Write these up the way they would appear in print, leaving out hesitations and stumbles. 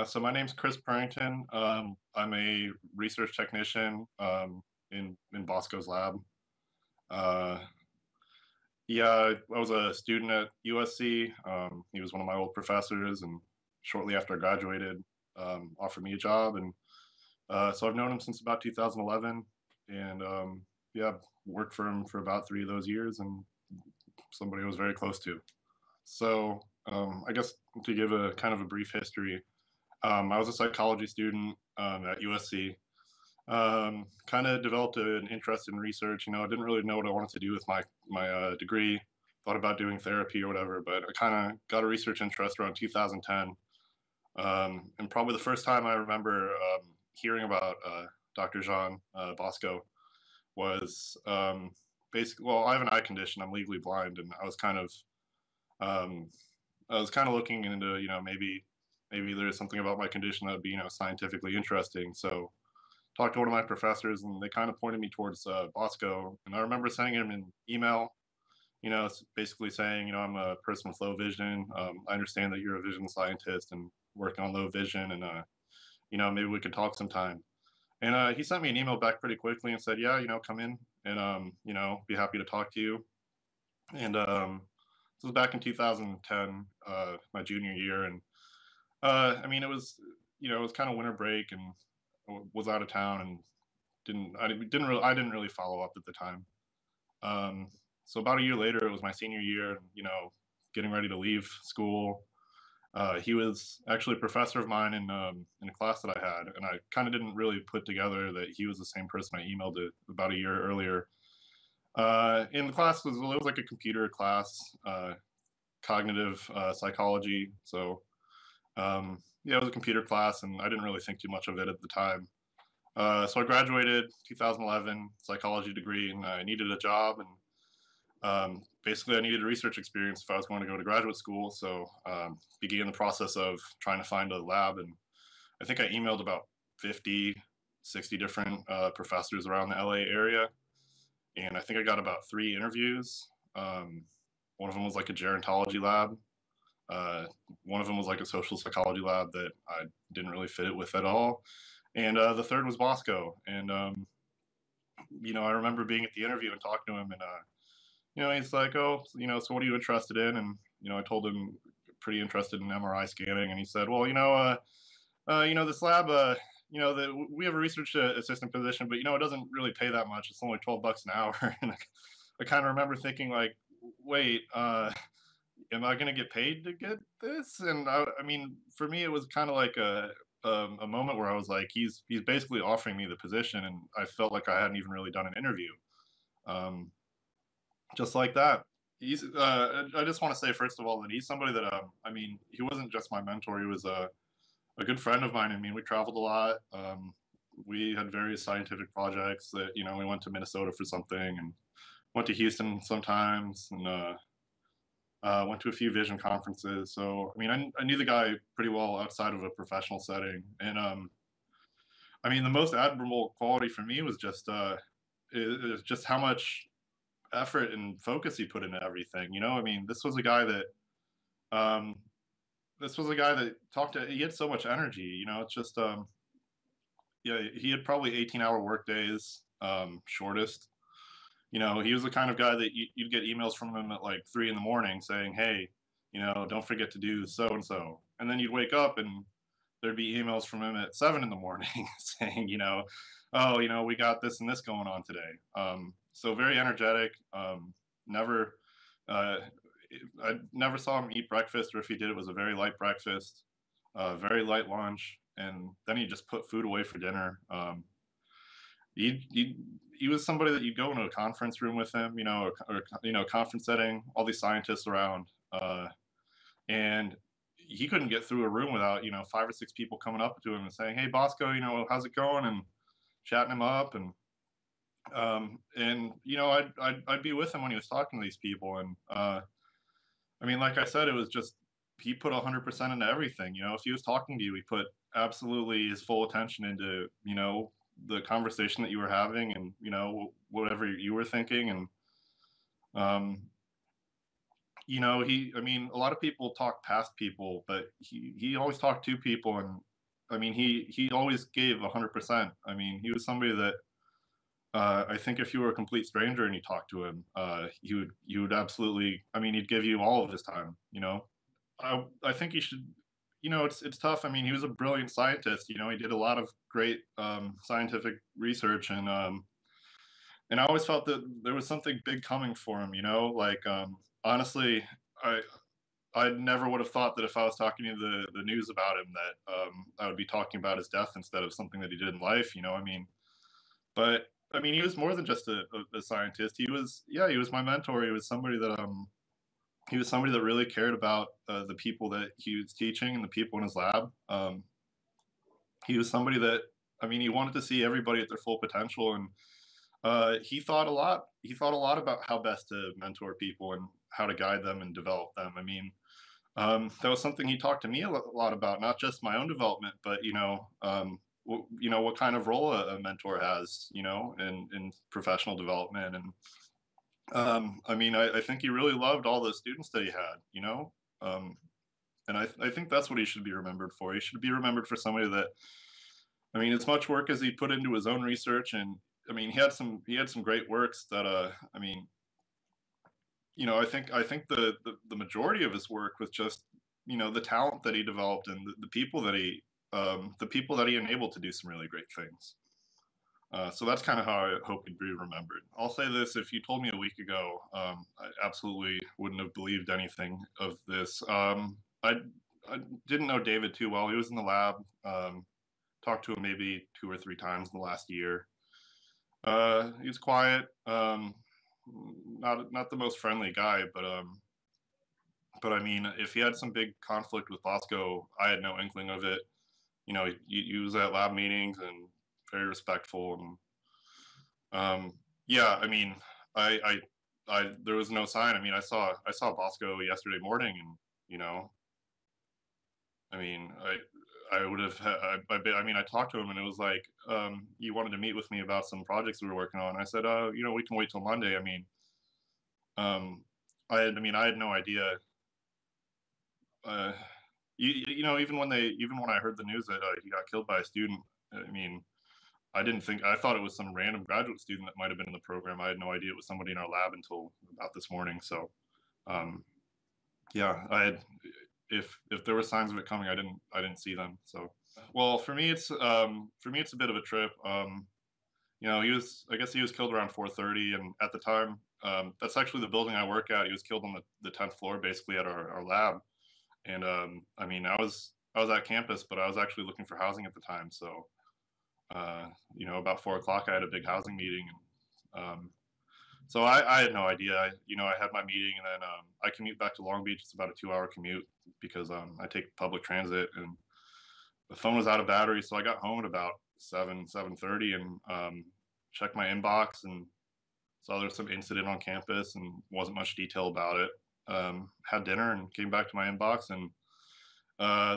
So my name's Chris Purington. I'm a research technician in Bosco's lab. Uh, yeah, I was a student at USC. He was one of my old professors, and shortly after I graduated, offered me a job, and so I've known him since about 2011, and yeah, worked for him for about 3 of those years, and somebody I was very close to. So I guess to give a kind of a brief history. I was a psychology student at USC. Kind of developed an interest in research. I didn't really know what I wanted to do with my degree. Thought about doing therapy or whatever, but I kind of got a research interest around 2010. And probably the first time I remember hearing about Dr. Jean Bosco was basically, well, I have an eye condition. I'm legally blind, and um, I was kind of looking into, maybe there's something about my condition that would be, scientifically interesting. So talked to one of my professors, and they kind of pointed me towards Bosco. And I remember sending him an email, it's basically saying, I'm a person with low vision. I understand that you're a vision scientist and working on low vision, and maybe we could talk sometime. And he sent me an email back pretty quickly and said, yeah, come in and be happy to talk to you. And this was back in 2010, my junior year, and it was kind of winter break, and I was out of town, and I didn't really follow up at the time. So about a year later, it was my senior year, and getting ready to leave school. He was actually a professor of mine in a class that I had, and I kind of didn't really put together that he was the same person I emailed it about a year earlier. In the class it was like a computer class, cognitive psychology. So yeah, it was a computer class, and I didn't really think too much of it at the time. So I graduated 2011, psychology degree, and I needed a job, and basically I needed research experience if I was going to go to graduate school. So began the process of trying to find a lab, and I think I emailed about 50, 60 different professors around the LA area, and I think I got about 3 interviews. One of them was like a gerontology lab. One of them was like a social psychology lab that I didn't really fit it with at all. And the third was Bosco. And, I remember being at the interview and talking to him, and, he's like, oh, so what are you interested in? And, I told him pretty interested in MRI scanning. And he said, well, this lab, we have a research assistant position, but, it doesn't really pay that much. It's only $12 an hour. And I kind of remember thinking like, wait, am I going to get paid to get this? And I mean, for me, it was kind of like a moment where I was like, he's basically offering me the position, and I felt like I hadn't even really done an interview. Um, just like that. I just want to say first of all that he's somebody that he wasn't just my mentor. He was a good friend of mine. I mean, we traveled a lot. We had various scientific projects that we went to Minnesota for something, and went to Houston sometimes, and went to a few vision conferences. So, I mean, I knew the guy pretty well outside of a professional setting. And, the most admirable quality for me was is just how much effort and focus he put into everything. This was a guy um, that he had so much energy. It's just, yeah, he had probably 18-hour work days, shortest. He was the kind of guy that you'd get emails from him at like 3 in the morning saying, hey, don't forget to do so and so. And then you'd wake up, and there'd be emails from him at 7 in the morning saying, oh, we got this and this going on today. So very energetic. Never, uh, I never saw him eat breakfast, or if he did, it was a very light breakfast, very light lunch. And then he just put food away for dinner. He was somebody that you'd go into a conference room with him, conference setting, all these scientists around, and he couldn't get through a room without 5 or 6 people coming up to him and saying, "Hey, Bosco, how's it going?" and chatting him up, and I'd be with him when he was talking to these people, and like I said, it was just he put 100% into everything. If he was talking to you, he put absolutely his full attention into the conversation that you were having, and whatever you were thinking. And um I mean, a lot of people talk past people, but he always talked to people, and I mean, he always gave 100%. I mean, he was somebody that I think if you were a complete stranger and you talked to him, you would absolutely. I mean, he'd give you all of his time. I think he should. It's tough. I mean, he was a brilliant scientist. He did a lot of great scientific research, and I always felt that there was something big coming for him. Like honestly, I I never would have thought that if I was talking to the news about him that I would be talking about his death instead of something that he did in life. I mean, but I mean, he was more than just a scientist. He was my mentor. He was somebody that really cared about the people that he was teaching and the people in his lab. He was somebody that, I mean, he wanted to see everybody at their full potential, and he thought a lot. He thought a lot about how best to mentor people and how to guide them and develop them. I mean, that was something he talked to me a lot about, not just my own development, but what kind of role a mentor has, in professional development. And I mean, I think he really loved all the students that he had. And I think that's what he should be remembered for. He should be remembered for somebody that, I mean, as much work as he put into his own research, and I mean, he had some great works that, I mean, I think the majority of his work was just, the talent that he developed and the people that he enabled to do some really great things. So that's kind of how I hope he'd be remembered. I'll say this: if you told me a week ago, I absolutely wouldn't have believed anything of this. I didn't know David too well. He was in the lab. Talked to him maybe 2 or 3 times in the last year. He was quiet. Not the most friendly guy, but I mean, if he had some big conflict with Bosco, I had no inkling of it. He was at lab meetings and very respectful, and yeah, I mean, there was no sign. I mean, I saw Bosco yesterday morning, and you know, I mean, I would have, I mean, I talked to him, and it was like, he wanted to meet with me about some projects we were working on. I said, we can wait till Monday. I mean, um, I had no idea. Uh, even when I heard the news that he got killed by a student, I mean, I thought it was some random graduate student that might have been in the program. I had no idea it was somebody in our lab until about this morning. So, um, yeah, if there were signs of it coming, I didn't see them. So, well, for me it's a bit of a trip. I guess he was killed around 4:30, and at the time, that's actually the building I work at. He was killed on the 10th floor, basically at our lab. And I mean, I was at campus, but I was actually looking for housing at the time. So, about 4 o'clock, I had a big housing meeting, and so I had no idea. I had my meeting, and then I commute back to Long Beach. It's about a 2-hour commute because I take public transit, and the phone was out of battery. So I got home at about 7:30, and checked my inbox and saw there was some incident on campus, and wasn't much detail about it. Had dinner and came back to my inbox, and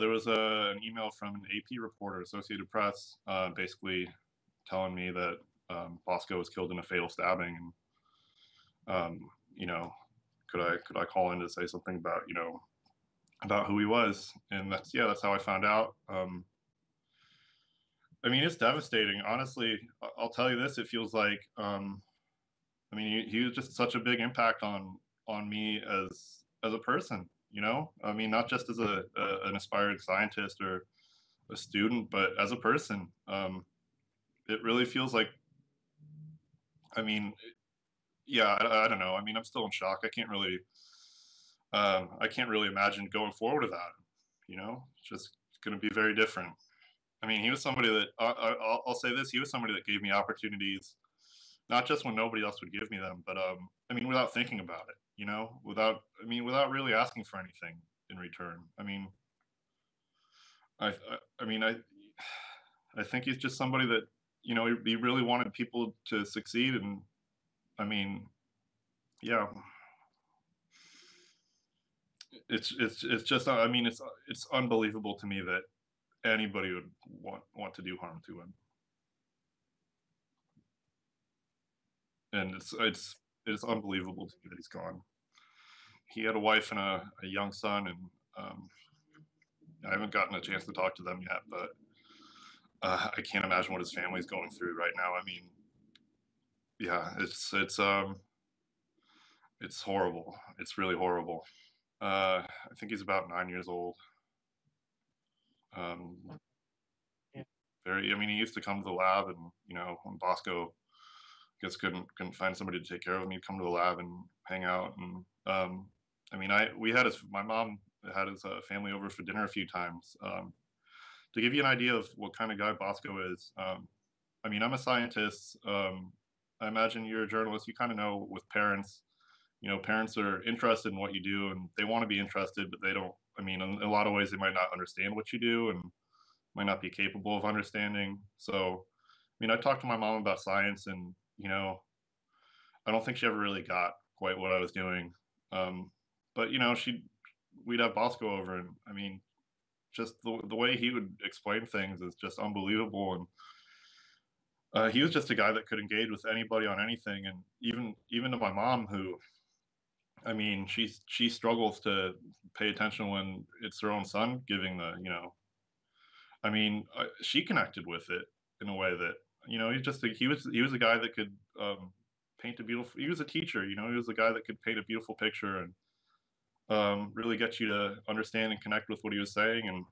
there was an email from an AP reporter, Associated Press, basically telling me that Bosco was killed in a fatal stabbing, and um, you know, could I call in to say something about about who he was, and that's how I found out. I mean, it's devastating. Honestly, I'll tell you this: it feels like, I mean, he was just such a big impact on me as a person. I mean, not just as an aspiring scientist or a student, but as a person. It really feels like, I mean, yeah, I don't know. I mean, I'm still in shock. I can't really imagine going forward without him. It's just going to be very different. I mean, he was somebody that, I'll say this: he was somebody that gave me opportunities, not just when nobody else would give me them, but I mean, without thinking about it. Without really asking for anything in return. I mean, I mean, I think he's just somebody that, he really wanted people to succeed, and I mean, yeah, it's just, I mean, it's unbelievable to me that anybody would want to do harm to him, and it's unbelievable to me that he's gone. he had a wife and a young son, and I haven't gotten a chance to talk to them yet, but I can't imagine what his family's going through right now. I mean, yeah, it's horrible. It's really horrible. I think he's about 9 years old. Um, Yeah. very. I mean, he used to come to the lab, and when Bosco, I guess, couldn't find somebody to take care of him, he'd come to the lab and hang out. And I mean, my mom had his family over for dinner a few times. To give you an idea of what kind of guy Bosco is, I mean, I'm a scientist. I imagine you're a journalist. You kind of know with parents, parents are interested in what you do and they want to be interested, but they don't. I mean, in a lot of ways, they might not understand what you do and might not be capable of understanding. So, I mean, I talked to my mom about science, and I don't think she ever really got quite what I was doing. But we'd have Bosco over, and I mean, just the way he would explain things is just unbelievable. And he was just a guy that could engage with anybody on anything, and even to my mom, who, I mean, she struggles to pay attention when it's her own son giving I mean, she connected with it in a way that he was a guy that could paint a beautiful. He was a teacher, he was a guy that could paint a beautiful picture and really get you to understand and connect with what he was saying.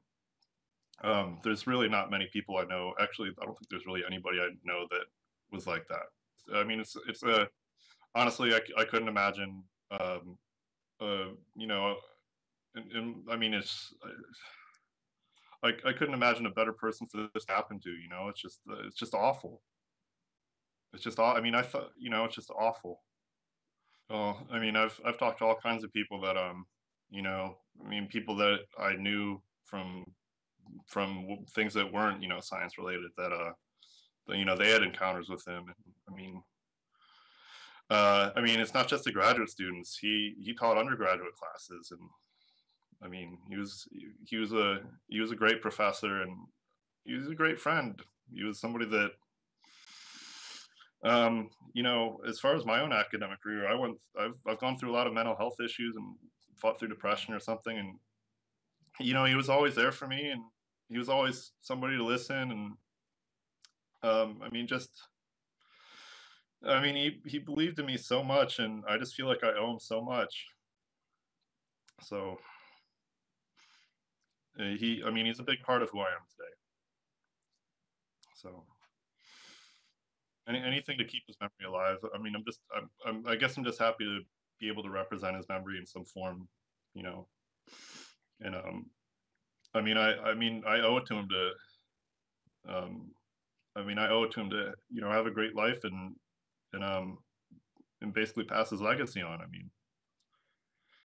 And there's really not many people I know. Actually, I don't think there's really anybody I know that was like that. I mean, it's a honestly, I couldn't imagine. Uh, you know, and I mean, I couldn't imagine a better person for this to happen to. It's just awful. It's just I mean, I thought it's just awful. Well, I mean, I've talked to all kinds of people that I mean, people that I knew from things that weren't science related that they had encounters with him. I mean, it's not just the graduate students. He taught undergraduate classes, and I mean, he was a great professor, and he was a great friend. He was somebody that, as far as my own academic career, I've gone through a lot of mental health issues and fought through depression or something, and he was always there for me, and he was always somebody to listen, and I mean, he believed in me so much, and I just feel like I owe him so much. So I mean, he's a big part of who I am today. So anything to keep his memory alive. I mean, I guess I'm just happy to be able to represent his memory in some form, you know. And I mean, I owe it to him to, um, I mean, I owe it to him to, have a great life and and basically pass his legacy on. I mean,